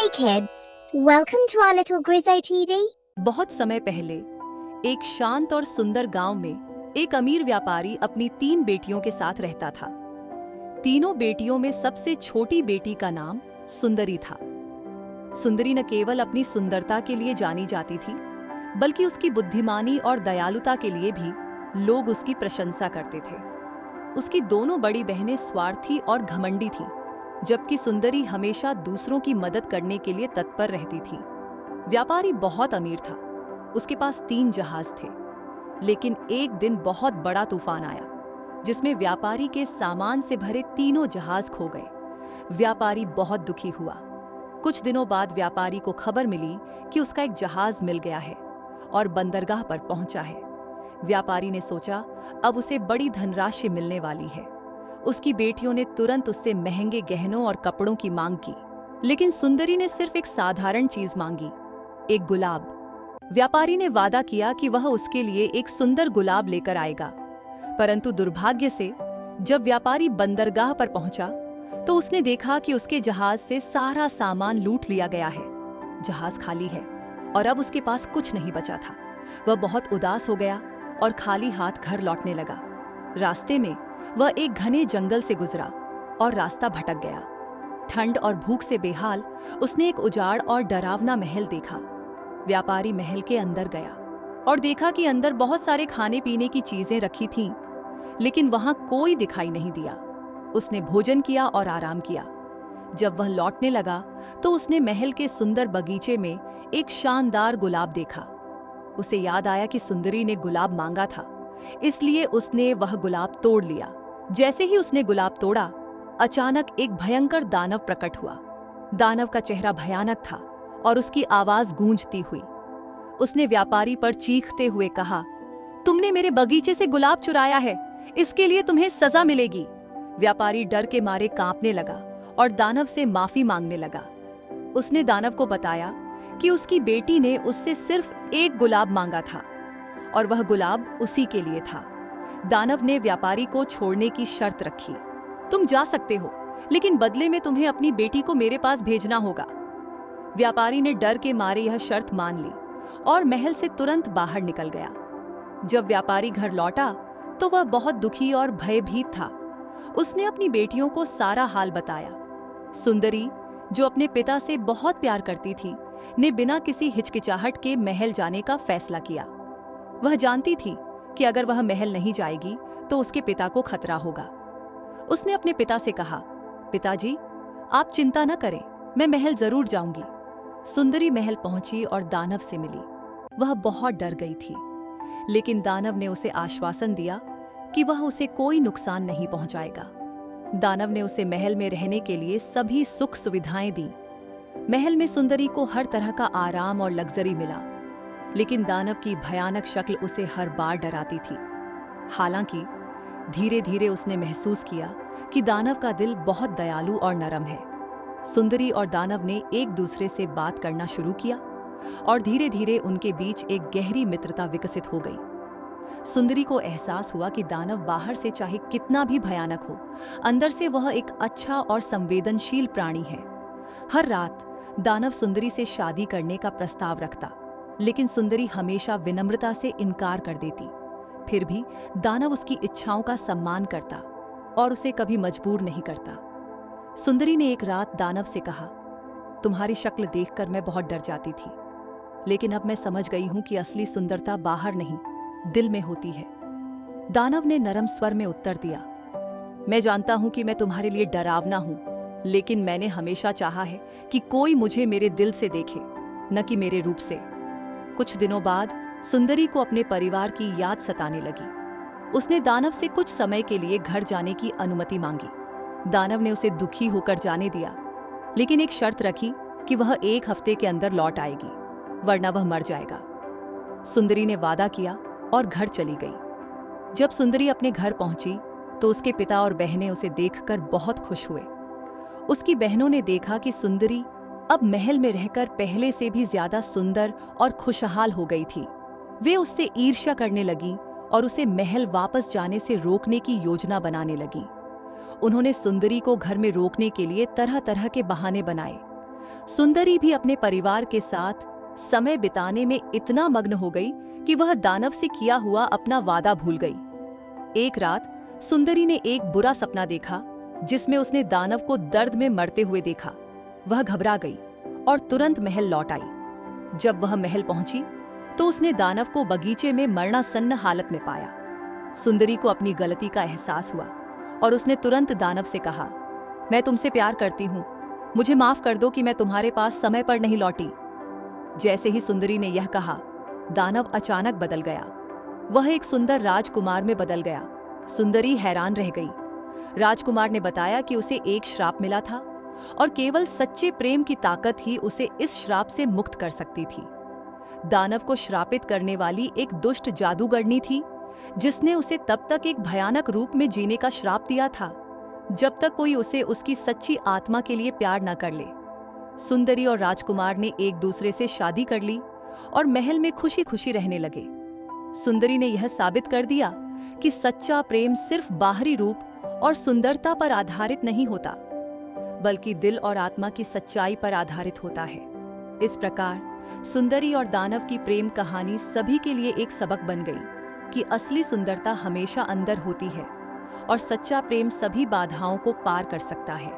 Hey kids, welcome to our little Grizzo TV. बहुत समय पहले एक शांत और सुंदर गांव में एक अमीर व्यापारी अपनी 3 बेटियों के साथ रहता था। तीनों बेटियों में सबसे छोटी बेटी का नाम सुंदरी था। सुंदरी न केवल अपनी सुंदरता के लिए जानी जाती थी, बल्कि उसकी बुद्धिमानी और दयालुता के लिए भी लोग उसकी प्रशंसा करते थे। उसकी दोनों बड़ी बहनें स्वार्थी और घमंडी थीं, जबकि सुंदरी हमेशा दूसरों की मदद करने के लिए तत्पर रहती थी। व्यापारी बहुत अमीर था, उसके पास 3 जहाज थे, लेकिन एक दिन बहुत बड़ा तूफान आया, जिसमें व्यापारी के सामान से भरे तीनों जहाज खो गए। व्यापारी बहुत दुखी हुआ। कुछ दिनों बाद व्यापारी को खबर मिली कि उसका एक जहाज मिल गया है और बंदरगाह पर पहुंचा है। व्यापारी ने सोचा, अब उसे बड़ी धनराशि मिलने वाली है। उसकी बेटियों ने तुरंत उससे महंगे गहनों और कपड़ों की मांग की, लेकिन सुंदरी ने सिर्फ एक साधारण चीज मांगी, एक गुलाब। व्यापारी ने वादा किया कि वह उसके लिए एक सुंदर गुलाब लेकर आएगा, परंतु दुर्भाग्य से जब व्यापारी बंदरगाह पर पहुंचा तो उसने देखा कि उसके जहाज से सारा सामान लूट लिया गया है। जहाज खाली है और अब उसके पास कुछ नहीं बचा था। वह बहुत उदास हो गया और खाली हाथ घर लौटने लगा। रास्ते में वह एक घने जंगल से गुजरा और रास्ता भटक गया। ठंड और भूख से बेहाल उसने एक उजाड़ और डरावना महल देखा। व्यापारी महल के अंदर गया और देखा कि अंदर बहुत सारे खाने पीने की चीजें रखी थीं, लेकिन वहां कोई दिखाई नहीं दिया। उसने भोजन किया और आराम किया। जब वह लौटने लगा तो उसने महल के सुंदर बगीचे में एक शानदार गुलाब देखा। उसे याद आया कि सुंदरी ने गुलाब मांगा था, इसलिए उसने वह गुलाब तोड़ लिया। जैसे ही उसने गुलाब तोड़ा, अचानक एक भयंकर दानव प्रकट हुआ। दानव का चेहरा भयानक था और उसकी आवाज गूंजती हुई। उसने व्यापारी पर चीखते हुए कहा, तुमने मेरे बगीचे से गुलाब चुराया है, इसके लिए तुम्हें सजा मिलेगी। व्यापारी डर के मारे कांपने लगा और दानव से माफी मांगने लगा। उसने दानव को बताया कि उसकी बेटी ने उससे सिर्फ एक गुलाब मांगा था और वह गुलाब उसी के लिए था। दानव ने व्यापारी को छोड़ने की शर्त रखी, तुम जा सकते हो, लेकिन बदले में तुम्हें अपनी बेटी को मेरे पास भेजना होगा। व्यापारी ने डर के मारे यह शर्त मान ली और महल से तुरंत बाहर निकल गया। जब व्यापारी घर लौटा तो वह बहुत दुखी और भयभीत था। उसने अपनी बेटियों को सारा हाल बताया। सुंदरी, जो अपने पिता से बहुत प्यार करती थी, ने बिना किसी हिचकिचाहट के महल जाने का फैसला किया। वह जानती थी कि अगर वह महल नहीं जाएगी तो उसके पिता को खतरा होगा। उसने अपने पिता से कहा, पिताजी, आप चिंता न करें, मैं महल जरूर जाऊंगी। सुंदरी महल पहुंची और दानव से मिली। वह बहुत डर गई थी, लेकिन दानव ने उसे आश्वासन दिया कि वह उसे कोई नुकसान नहीं पहुंचाएगा। दानव ने उसे महल में रहने के लिए सभी सुख सुविधाएं दी। महल में सुंदरी को हर तरह का आराम और लग्जरी मिला, लेकिन दानव की भयानक शक्ल उसे हर बार डराती थी। हालांकि धीरे धीरे उसने महसूस किया कि दानव का दिल बहुत दयालु और नरम है। सुंदरी और दानव ने एक दूसरे से बात करना शुरू किया और धीरे धीरे उनके बीच एक गहरी मित्रता विकसित हो गई। सुंदरी को एहसास हुआ कि दानव बाहर से चाहे कितना भी भयानक हो, अंदर से वह एक अच्छा और संवेदनशील प्राणी है। हर रात दानव सुंदरी से शादी करने का प्रस्ताव रखता, लेकिन सुंदरी हमेशा विनम्रता से इनकार कर देती। फिर भी दानव उसकी इच्छाओं का सम्मान करता और उसे कभी मजबूर नहीं करता। सुंदरी ने एक रात दानव से कहा, तुम्हारी शक्ल देखकर मैं बहुत डर जाती थी, लेकिन अब मैं समझ गई हूं कि असली सुंदरता बाहर नहीं, दिल में होती है। दानव ने नरम स्वर में उत्तर दिया, मैं जानता हूं कि मैं तुम्हारे लिए डरावना हूं, लेकिन मैंने हमेशा चाहा है कि कोई मुझे मेरे दिल से देखे, न कि मेरे रूप से। कुछ दिनों बाद सुंदरी को अपने परिवार की याद सताने लगी। उसने दानव से कुछ समय के लिए घर जाने की अनुमति मांगी। दानव ने उसे दुखी होकर जाने दिया, लेकिन एक शर्त रखी कि वह 1 हफ्ते के अंदर लौट आएगी, वरना वह मर जाएगा। सुंदरी ने वादा किया और घर चली गई। जब सुंदरी अपने घर पहुंची तो उसके पिता और बहनें उसे देखकर बहुत खुश हुए। उसकी बहनों ने देखा कि सुंदरी अब महल में रहकर पहले से भी ज्यादा सुंदर और खुशहाल हो गई थी। वे उससे ईर्ष्या करने लगी और उसे महल वापस जाने से रोकने की योजना बनाने लगी। उन्होंने सुंदरी को घर में रोकने के लिए तरह तरह के बहाने बनाए, सुंदरी भी अपने परिवार के साथ समय बिताने में इतना मग्न हो गई कि वह दानव से किया हुआ अपना वादा भूल गई। एक रात सुंदरी ने एक बुरा सपना देखा जिसमें उसने दानव को दर्द में मरते हुए देखा। वह घबरा गई और तुरंत महल लौट आई। जब वह महल पहुंची तो उसने दानव को बगीचे में मरणासन्न हालत में पाया। सुंदरी को अपनी गलती का एहसास हुआ और उसने तुरंत दानव से कहा, मैं तुमसे प्यार करती हूँ, मुझे माफ कर दो कि मैं तुम्हारे पास समय पर नहीं लौटी। जैसे ही सुंदरी ने यह कहा, दानव अचानक बदल गया। वह एक सुंदर राजकुमार में बदल गया। सुंदरी हैरान रह गई। राजकुमार ने बताया कि उसे एक श्राप मिला था और केवल सच्चे प्रेम की ताकत ही उसे इस श्राप से मुक्त कर सकती थी। दानव को श्रापित करने वाली एक दुष्ट जादूगरनी थी जिसने उसे तब तक एक भयानक रूप में जीने का श्राप दिया था जब तक कोई उसे उसकी सच्ची आत्मा के लिए प्यार न कर ले। सुंदरी और राजकुमार ने एक दूसरे से शादी कर ली और महल में खुशी खुशी रहने लगे। सुंदरी ने यह साबित कर दिया कि सच्चा प्रेम सिर्फ बाहरी रूप और सुंदरता पर आधारित नहीं होता, बल्कि दिल और आत्मा की सच्चाई पर आधारित होता है। इस प्रकार सुंदरी और दानव की प्रेम कहानी सभी के लिए एक सबक बन गई कि असली सुंदरता हमेशा अंदर होती है और सच्चा प्रेम सभी बाधाओं को पार कर सकता है।